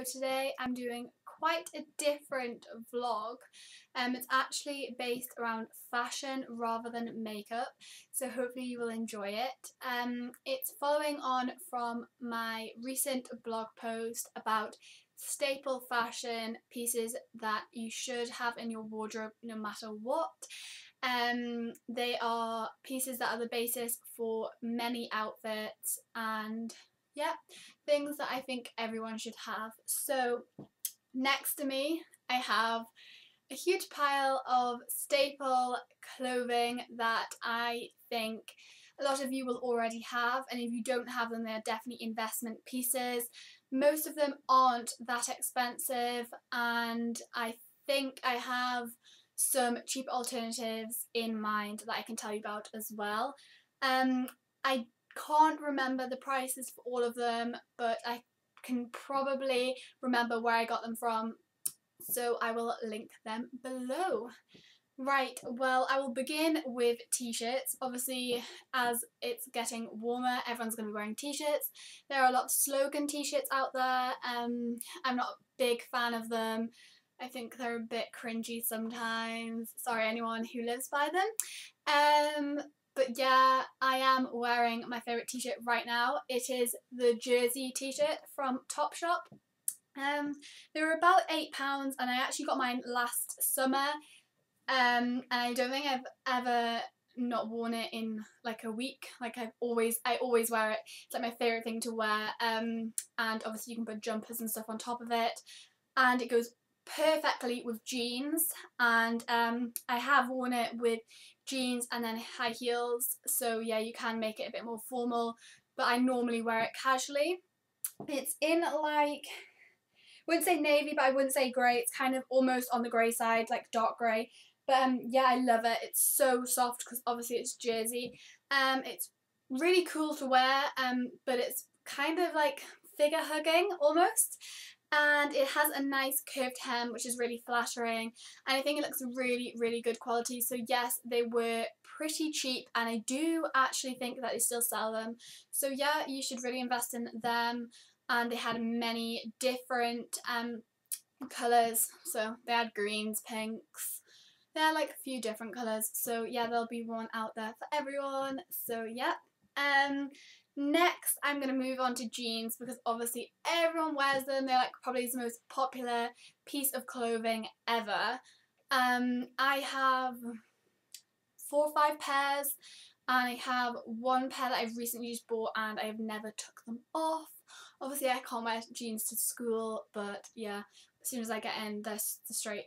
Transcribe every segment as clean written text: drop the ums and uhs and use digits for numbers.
today I'm doing quite a different vlog. It's actually based around fashion rather than makeup, so hopefully you will enjoy it. It's following on from my recent blog post about staple fashion pieces that you should have in your wardrobe no matter what. They are pieces that are the basis for many outfits and yeah, things that I think everyone should have. So next to me I have a huge pile of staple clothing that I think a lot of you will already have, and if you don't have them, they're definitely investment pieces. Most of them aren't that expensive, and I think I have some cheap alternatives in mind that I can tell you about as well. I can't remember the prices for all of them, but I can probably remember where I got them from, so I will link them below. Right, well, I will begin with t-shirts. Obviously, as it's getting warmer, everyone's going to be wearing t-shirts. There are a lot of slogan t-shirts out there. I'm not a big fan of them. I think they're a bit cringy sometimes. Sorry anyone who lives by them. But yeah, I am wearing my favourite t-shirt right now. It is the jersey t-shirt from Topshop. They were about £8 and I actually got mine last summer. And I don't think I've ever not worn it in like a week. Like I always wear it. It's like my favourite thing to wear. And obviously you can put jumpers and stuff on top of it. And it goes perfectly with jeans, and I have worn it with jeans and then high heels, so yeah, you can make it a bit more formal, but I normally wear it casually. It's in like, I wouldn't say navy, but I wouldn't say grey. It's kind of almost on the grey side, like dark grey, but yeah, I love it. It's so soft because obviously it's jersey. It's really cool to wear, but it's kind of like figure hugging almost. And it has a nice curved hem, which is really flattering, and I think it looks really good quality. So yes, they were pretty cheap, and I do actually think that they still sell them. So yeah, you should really invest in them. And they had many different colours, so they had greens, pinks, they had like a few different colours. So yeah, there'll be one out there for everyone. So yeah. Next, I'm going to move on to jeans because obviously everyone wears them. They're like probably the most popular piece of clothing ever. I have 4 or 5 pairs, and I have one pair that I've recently just bought and I have never took them off. Obviously I can't wear jeans to school, but yeah, as soon as I get in, they're straight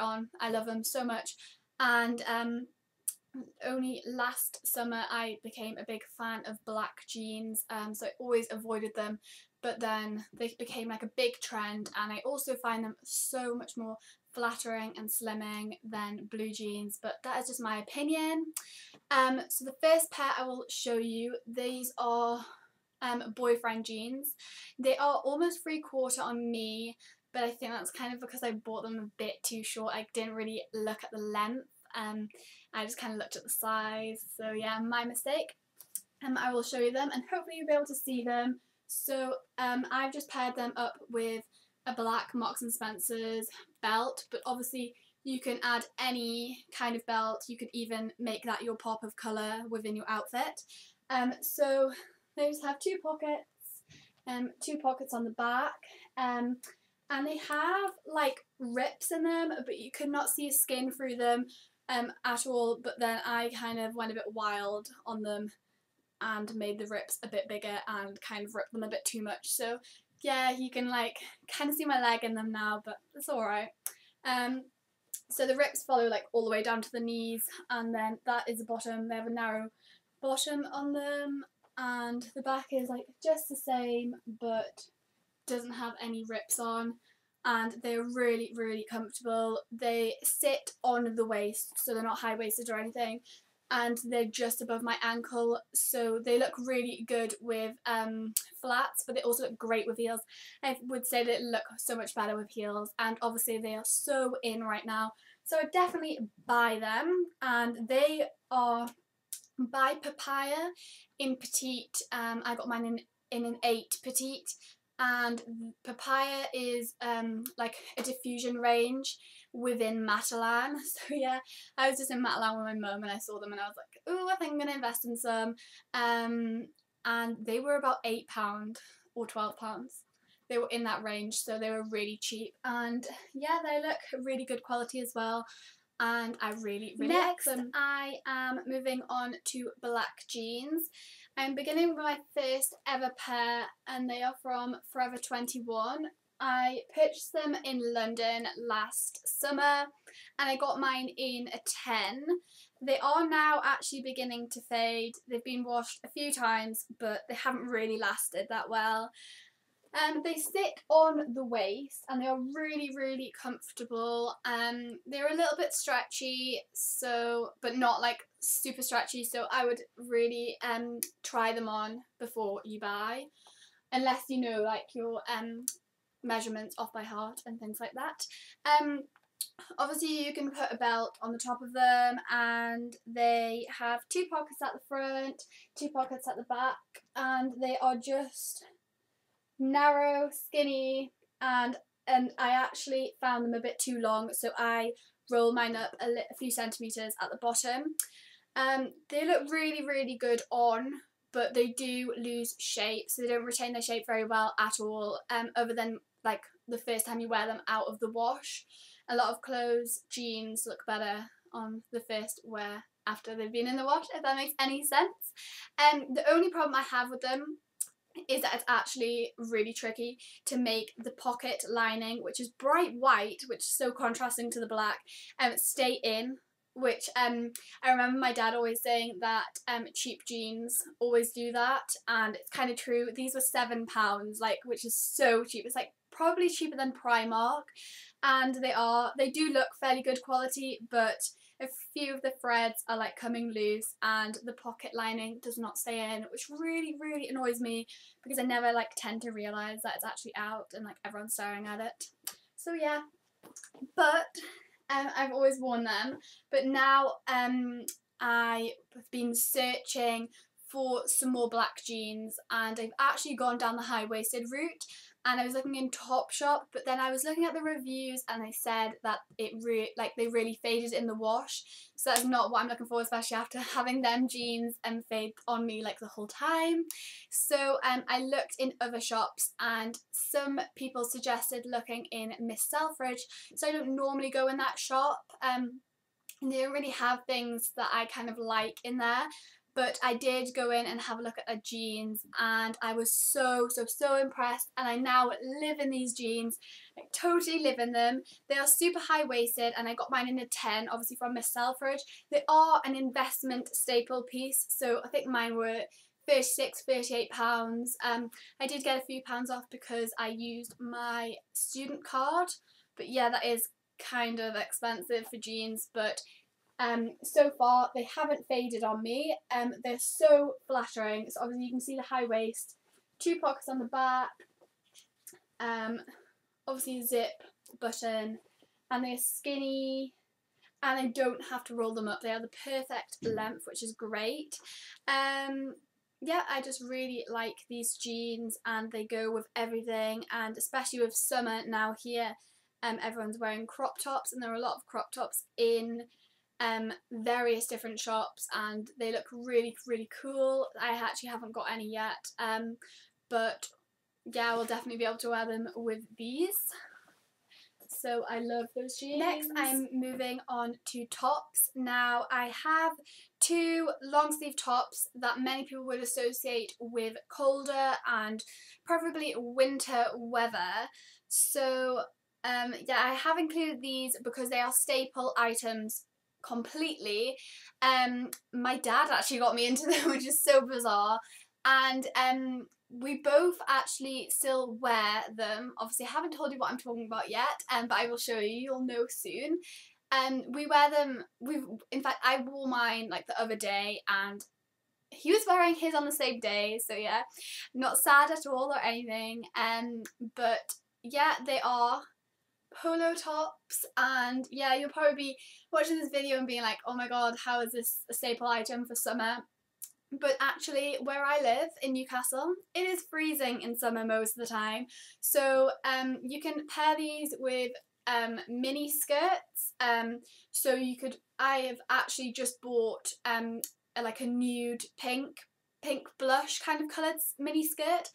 on. I love them so much. And only last summer I became a big fan of black jeans, so I always avoided them, but then they became like a big trend, and I also find them so much more flattering and slimming than blue jeans, but that is just my opinion. So the first pair I will show you, these are boyfriend jeans. They are almost 3/4 on me, but I think that's kind of because I bought them a bit too short. I didn't really look at the length. I just kind of looked at the size, so yeah, my mistake. I will show you them and hopefully you'll be able to see them. So I've just paired them up with a black Marks and Spencer's belt, but obviously you can add any kind of belt. You could even make that your pop of colour within your outfit. So they just have 2 pockets, 2 pockets on the back, and they have like rips in them, but you could not see skin through them at all. But then I kind of went a bit wild on them and made the rips a bit bigger and kind of ripped them a bit too much. So yeah, you can like kind of see my leg in them now, but it's alright. So the rips follow like all the way down to the knees, and then that is the bottom. They have a narrow bottom on them, and the back is like just the same but doesn't have any rips on, and they're really comfortable. They sit on the waist, so they're not high-waisted or anything, and they're just above my ankle, so they look really good with flats, but they also look great with heels. I would say they look so much better with heels, and obviously they are so in right now, so I definitely buy them. And they are by Papaya in petite. I got mine in an 8 petite, and Papaya is like a diffusion range within Matalan. So yeah, I was just in Matalan with my mum and I saw them and I was like, oh, I think I'm gonna invest in some. And they were about £8 or £12. They were in that range, so they were really cheap, and yeah, they look really good quality as well, and I really like them. Next, I am moving on to black jeans. I'm beginning with my first ever pair, and they are from Forever 21. I purchased them in London last summer, and I got mine in a 10. They are now actually beginning to fade. They've been washed a few times, but they haven't really lasted that well. They sit on the waist and they are really comfortable. They're a little bit stretchy, so but not like super stretchy, so I would really try them on before you buy, unless you know like your measurements off by heart and things like that. Obviously you can put a belt on the top of them, and they have 2 pockets at the front, 2 pockets at the back, and they are just narrow, skinny, and I actually found them a bit too long, so I roll mine up a few centimetres at the bottom. They look really good on, but they do lose shape, so they don't retain their shape very well at all, other than like the first time you wear them out of the wash. A lot of clothes, jeans look better on the first wear after they've been in the wash, if that makes any sense. The only problem I have with them is that it's actually really tricky to make the pocket lining, which is bright white, which is so contrasting to the black, stay in, which I remember my dad always saying that cheap jeans always do that, and it's kind of true. These were £7, like, which is so cheap. It's like probably cheaper than Primark, and they do look fairly good quality, but a few of the threads are like coming loose and the pocket lining does not stay in, which really annoys me, because I never like tend to realise that it's actually out and like everyone's staring at it. So yeah, but I've always worn them, but now I've been searching for some more black jeans, and I've actually gone down the high-waisted route, and I was looking in Topshop, but then I was looking at the reviews and they said that they really faded in the wash, so that's not what I'm looking for, especially after having them jeans and fade on me like the whole time. So I looked in other shops, and some people suggested looking in Miss Selfridge, so I don't normally go in that shop. They don't really have things that I kind of like in there, but I did go in and have a look at their jeans, and I was so impressed, and I now live in these jeans, like totally live in them. They are super high-waisted, and I got mine in a 10, obviously from Miss Selfridge. They are an investment staple piece, so I think mine were £36, £38. I did get a few pounds off because I used my student card, but yeah, that is kind of expensive for jeans, but so far they haven't faded on me. They're so flattering. So obviously you can see the high waist, 2 pockets on the back, obviously zip button, and they're skinny, and I don't have to roll them up. They are the perfect length, which is great. Yeah, I just really like these jeans, and they go with everything, and especially with summer now here, everyone's wearing crop tops, and there are a lot of crop tops in various different shops, and they look really cool. I actually haven't got any yet, but yeah, I will definitely be able to wear them with these. So I love those jeans. Next, I'm moving on to tops. Now, I have 2 long sleeve tops that many people would associate with colder and preferably winter weather. So yeah, I have included these because they are staple items completely. My dad actually got me into them, which is so bizarre, and we both actually still wear them. Obviously I haven't told you what I'm talking about yet, but I will show you, you'll know soon. We wear them, in fact I wore mine like the other day, and he was wearing his on the same day, so yeah, not sad at all or anything. But yeah, they are polo tops, and yeah, you'll probably be watching this video and being like, oh my god, how is this a staple item for summer? but actually where I live in Newcastle, it is freezing in summer most of the time. So you can pair these with mini skirts. So you could, I have actually just bought like a nude pink blush kind of coloured mini skirt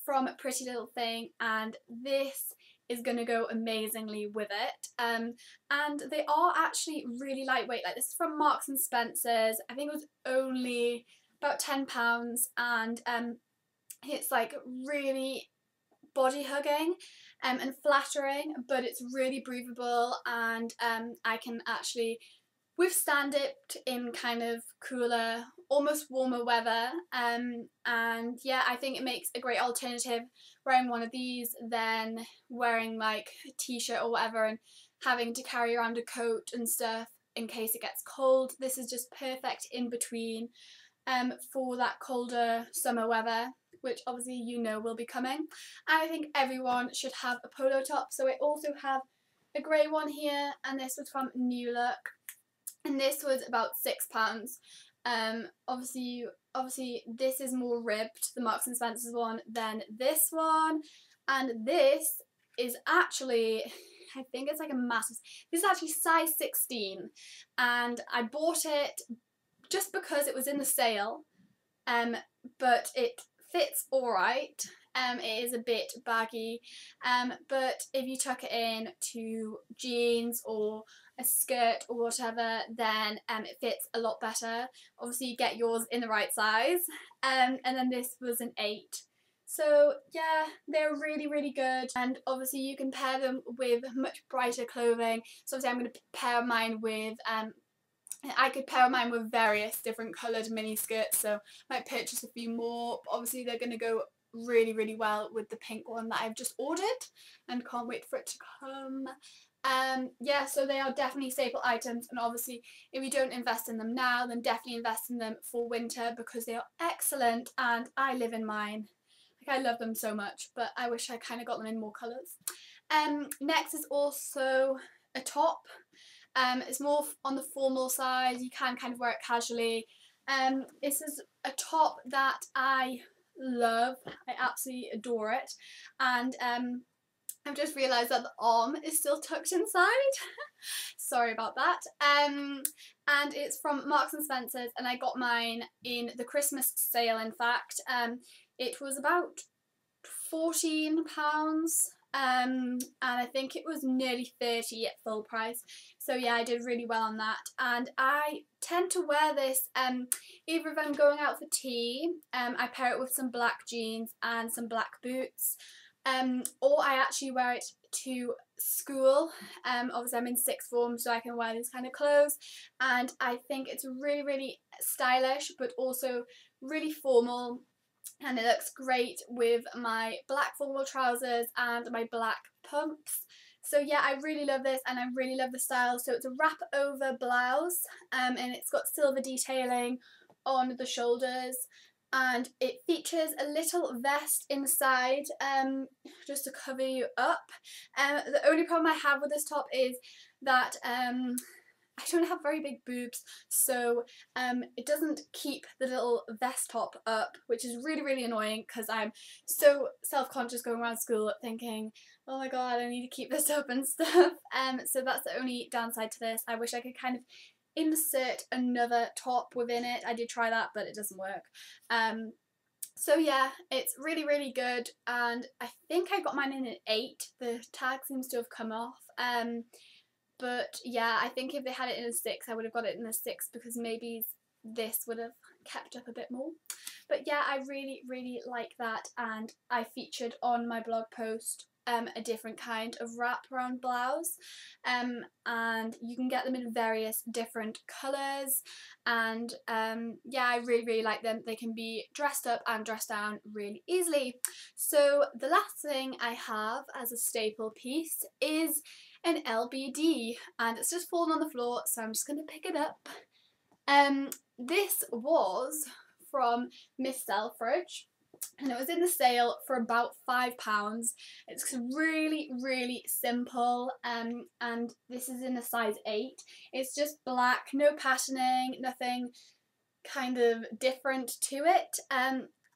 from Pretty Little Thing, and this is going to go amazingly with it. And they are actually really lightweight. Like, this is from Marks and Spencer's. I think it was only about £10, and it's like really body hugging and flattering, but it's really breathable, and I can actually withstand it in kind of cooler, almost warmer weather. And yeah, I think it makes a great alternative wearing one of these than wearing like a t-shirt or whatever and having to carry around a coat and stuff in case it gets cold. This is just perfect in between for that colder summer weather, which obviously you know will be coming. And I think everyone should have a polo top. So I also have a grey one here, and this was from New Look, and this was about £6. Obviously this is more ribbed, the Marks and Spencer's one, than this one, and this is actually, I think it's like a massive, this is actually size 16, and I bought it just because it was in the sale, but it fits alright. It is a bit baggy, but if you tuck it in to jeans or a skirt or whatever, then it fits a lot better. Obviously you get yours in the right size, and then this was an 8. So yeah, they're really, really good, and obviously you can pair them with much brighter clothing. So obviously I'm going to pair mine with I could pair mine with various different coloured mini skirts, so I might purchase a few more, but obviously they're going to go really, really well with the pink one that I've just ordered, and can't wait for it to come. Yeah, so they are definitely staple items, and obviously if you don't invest in them now, then definitely invest in them for winter, because they are excellent, and I live in mine. Like, I love them so much, but I wish I kind of got them in more colours. Next is also a top. It's more on the formal side. You can kind of wear it casually. This is a top that I love. I absolutely adore it, and I've just realised that the arm is still tucked inside. Sorry about that. And it's from Marks and Spencer's, and I got mine in the Christmas sale. In fact, it was about £14. And I think it was nearly 30 at full price. So yeah, I did really well on that, and I tend to wear this either if I'm going out for tea, I pair it with some black jeans and some black boots, or I actually wear it to school. Obviously I'm in sixth form, so I can wear these kind of clothes, and I think it's really, really stylish but also really formal. And it looks great with my black formal trousers and my black pumps. So yeah, I really love this, and I really love the style. So it's a wrap over blouse, and it's got silver detailing on the shoulders, and it features a little vest inside, just to cover you up. The only problem I have with this top is that I don't have very big boobs, so it doesn't keep the little vest top up, which is really, really annoying, because I'm so self-conscious going around school thinking, oh my god, I need to keep this up and stuff. So that's the only downside to this. I wish I could kind of insert another top within it. I did try that, but it doesn't work. So yeah, it's really, really good, and I think I got mine in an 8. The tag seems to have come off. But yeah, I think if they had it in a 6, I would have got it in a 6, because maybe this would have kept up a bit more. But yeah, I really, really like that, and I featured on my blog post a different kind of wraparound blouse, and you can get them in various different colours, and yeah, I really, really like them. They can be dressed up and dressed down really easily. So the last thing I have as a staple piece is an LBD, and it's just fallen on the floor, so I'm just going to pick it up. This was from Miss Selfridge, and it was in the sale for about £5. It's really, really simple, and this is in a size 8. It's just black, no patterning, nothing kind of different to it.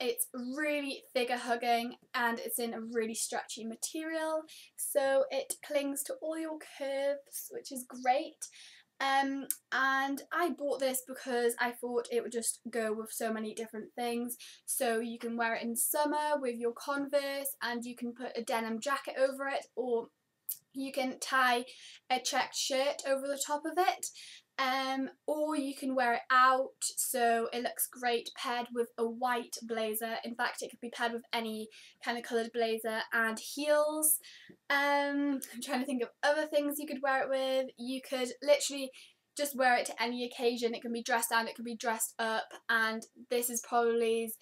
It's really figure hugging and it's in a really stretchy material, so it clings to all your curves, which is great. And I bought this because I thought it would just go with so many different things. So you can wear it in summer with your Converse and you can put a denim jacket over it, or you can tie a checked shirt over the top of it, or you can wear it out, so it looks great paired with a white blazer. In fact, it could be paired with any kind of coloured blazer and heels. I'm trying to think of other things you could wear it with. You could literally just wear it to any occasion. It can be dressed down, it can be dressed up, and this is probably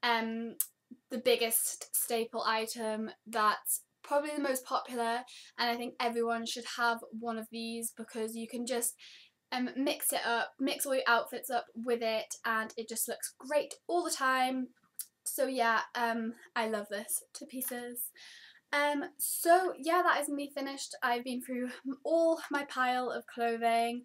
the biggest staple item that's probably the most popular, and I think everyone should have one of these because you can just mix it up, mix all your outfits up with it, and it just looks great all the time. So yeah, I love this to pieces. So yeah, that is me finished. I've been through all my pile of clothing.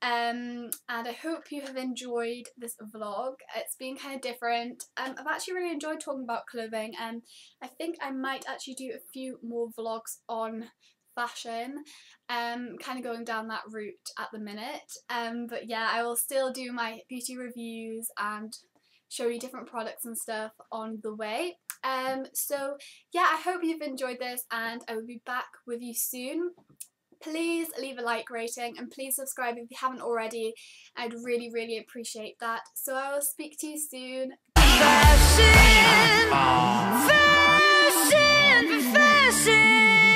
And I hope you have enjoyed this vlog. It's been kind of different. I've actually really enjoyed talking about clothing, and I think I might actually do a few more vlogs on fashion, kind of going down that route at the minute. But yeah, I will still do my beauty reviews and show you different products and stuff on the way. So yeah, I hope you've enjoyed this, and I will be back with you soon. Please leave a like rating and please subscribe if you haven't already. I'd really appreciate that. So I will speak to you soon. Fashion, fashion, fashion.